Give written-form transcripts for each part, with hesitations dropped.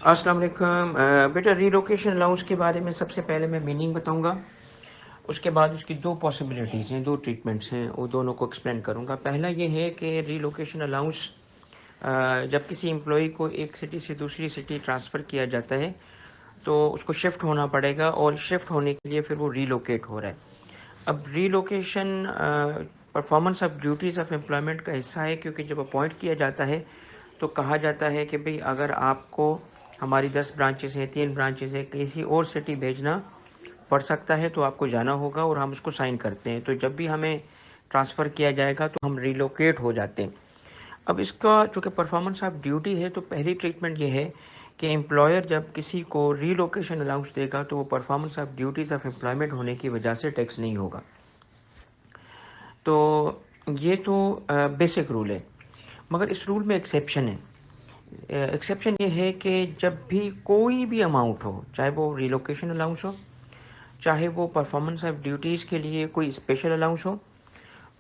السلام علیکم بیٹا، relocation allowance کے بارے میں سب سے پہلے میں میننگ بتاؤں گا. اس کے بعد اس کی دو پاسبلٹیز ہیں، دو ٹریٹمنٹس ہیں، وہ دونوں کو ایکسپلین کروں گا. پہلا یہ ہے کہ ریلوکیشن الاؤنس جب کسی امپلائی کو ایک سٹی سے دوسری سٹی ٹرانسفر کیا جاتا ہے تو اس کو شفٹ ہونا پڑے گا، اور شفٹ ہونے کے لیے پھر وہ ریلوکیٹ ہو رہا ہے. اب relocation performance of duties of employment کا حصہ ہے، کیونکہ جب اپوائنٹ کیا جاتا ہے تو کہا جاتا ہے کہ بھئی اگر آپ کو ہماری 10 برانچز ہیں، 3 برانچز ہیں، کسی اور سٹی بھیجنا پڑ سکتا ہے تو آپ کو جانا ہوگا، اور ہم اس کو سائن کرتے ہیں. تو جب بھی ہمیں ٹرانسفر کیا جائے گا تو ہم ریلوکیٹ ہو جاتے ہیں. اب اس کا چونکہ پرفارمنس آف ڈیوٹی ہے تو پہلی ٹریٹمنٹ یہ ہے کہ امپلائر جب کسی کو ریلوکیشن الاؤنس دے گا تو وہ performance of duties of employment ہونے کی وجہ سے ٹیکس نہیں ہوگا. تو یہ تو بیسک رول ہے، مگر اس رول میں ایکسیپشن ہے. ایکسیپشن یہ ہے کہ جب بھی کوئی بھی اماؤنٹ ہو، چاہے وہ ریلوکیشن الاؤنس ہو، چاہے وہ پرفارمنس آف ڈیوٹیز کے لیے کوئی اسپیشل الاؤنس ہو،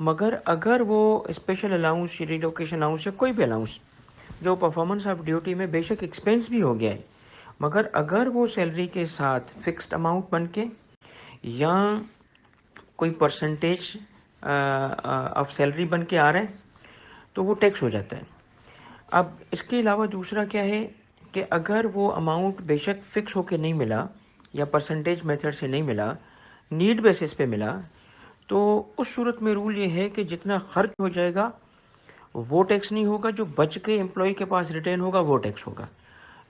مگر اگر وہ اسپیشل الاؤنس، ریلوکیشن الاؤنس یا کوئی بھی الاؤنس جو پرفارمنس آف ڈیوٹی میں بے شک ایکسپینس بھی ہو گیا ہے، مگر اگر وہ سیلری کے ساتھ فکسڈ اماؤنٹ بن کے یا کوئی پرسنٹیج آف سیلری بن کے آ رہا ہے تو وہ ٹیکس ہو جاتا ہے. اب اس کے علاوہ دوسرا کیا ہے کہ اگر وہ اماؤنٹ بے شک فکس ہو کے نہیں ملا یا پرسنٹیج میتھڈ سے نہیں ملا، نیڈ بیسس پہ ملا، تو اس صورت میں رول یہ ہے کہ جتنا خرچ ہو جائے گا وہ ٹیکس نہیں ہوگا، جو بچ کے امپلائی کے پاس ریٹرن ہوگا وہ ٹیکس ہوگا.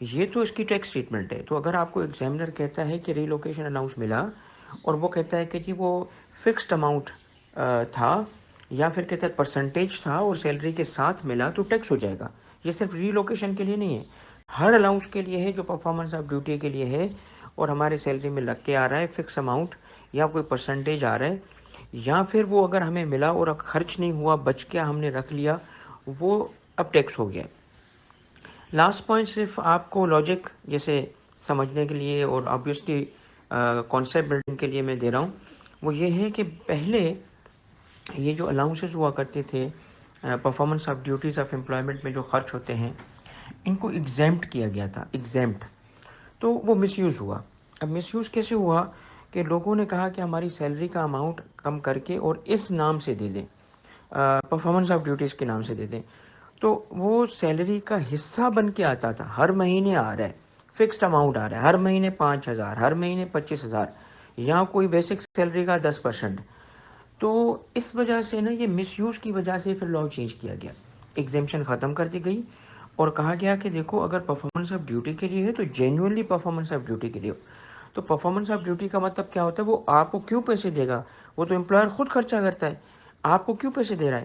یہ تو اس کی ٹیکس ٹریٹمنٹ ہے. تو اگر آپ کو ایگزامنر کہتا ہے کہ ریلوکیشن الاؤنس ملا اور وہ کہتا ہے کہ جی وہ فکسڈ اماؤنٹ تھا یا پھر کہتا ہے پرسنٹیج تھا اور سیلری کے ساتھ ملا تو ٹیکس ہو جائے گا. یہ صرف ریلوکیشن کے لیے نہیں ہے، ہر الاؤنس کے لیے ہے جو پرفارمنس آف ڈیوٹی کے لیے ہے اور ہمارے سیلری میں لگ کے آ رہا ہے فکس اماؤنٹ یا کوئی پرسنٹیج آ رہا ہے، یا پھر وہ اگر ہمیں ملا اور خرچ نہیں ہوا، بچ گیا، ہم نے رکھ لیا، وہ اب ٹیکس ہو گیا. لاسٹ پوائنٹ صرف آپ کو لاجک جیسے سمجھنے کے لیے اور آبویسلی کانسیپٹ بلڈنگ کے لیے میں دے رہا ہوں. وہ یہ ہے کہ پہلے یہ جو الاؤنسز ہوا کرتے تھے performance of duties of employment میں جو خرچ ہوتے ہیں، ان کو ایگزیمپٹ کیا گیا تھا، ایگزیمپٹ. تو وہ مس یوز ہوا. اب مس یوز کیسے ہوا کہ لوگوں نے کہا کہ ہماری سیلری کا اماؤنٹ کم کر کے اور اس نام سے دے دیں، پرفارمنس آف ڈیوٹیز کے نام سے دے دیں. تو وہ سیلری کا حصہ بن کے آتا تھا، ہر مہینے آ رہا ہے، فکسڈ اماؤنٹ آ رہا ہے، ہر مہینے 5,000، ہر مہینے 25,000، یا کوئی بیسک سیلری کا 10%. تو اس وجہ سے نا یہ مس یوز کی وجہ سے پھر لاء چینج کیا گیا، ایگزیمشن ختم کر دی گئی اور کہا گیا کہ دیکھو اگر پرفارمنس آف ڈیوٹی کے لیے ہے تو جینوئنلی پرفارمنس آف ڈیوٹی کے لیے ہو. تو پرفارمنس آف ڈیوٹی کا مطلب کیا ہوتا ہے؟ وہ آپ کو کیوں پیسے دے گا؟ وہ تو امپلائر خود خرچہ کرتا ہے، آپ کو کیوں پیسے دے رہا ہے؟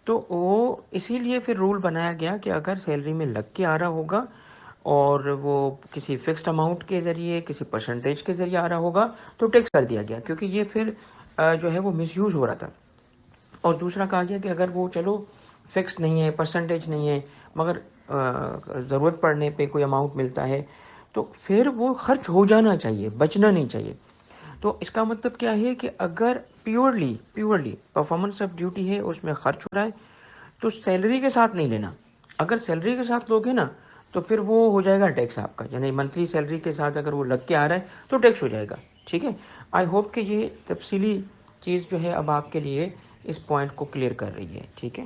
تو وہ اسی لیے پھر رول بنایا گیا کہ اگر سیلری میں لگ کے آ رہا ہوگا اور وہ کسی فکسڈ اماؤنٹ کے ذریعے، کسی پرسنٹیج کے ذریعے آ رہا ہوگا تو ٹیکس کر دیا گیا، کیونکہ یہ پھر جو ہے وہ مس یوز ہو رہا تھا. اور دوسرا کہا گیا کہ اگر وہ چلو فکس نہیں ہے، پرسنٹیج نہیں ہے، مگر ضرورت پڑنے پہ کوئی اماؤنٹ ملتا ہے تو پھر وہ خرچ ہو جانا چاہیے، بچنا نہیں چاہیے. تو اس کا مطلب کیا ہے کہ اگر پیورلی پرفارمنس آف ڈیوٹی ہے، اس میں خرچ ہو رہا ہے تو سیلری کے ساتھ نہیں لینا. اگر سیلری کے ساتھ لوگے نا تو پھر وہ ہو جائے گا ٹیکس آپ کا، یعنی منتھلی سیلری کے ساتھ اگر وہ لگ کے آ رہا ہے تو ٹیکس ہو جائے گا. ٹھیک ہے، آئی ہوپ کہ یہ تفصیلی چیز جو ہے اب آپ کے لیے اس پوائنٹ کو کلیئر کر رہی ہے. ٹھیک ہے.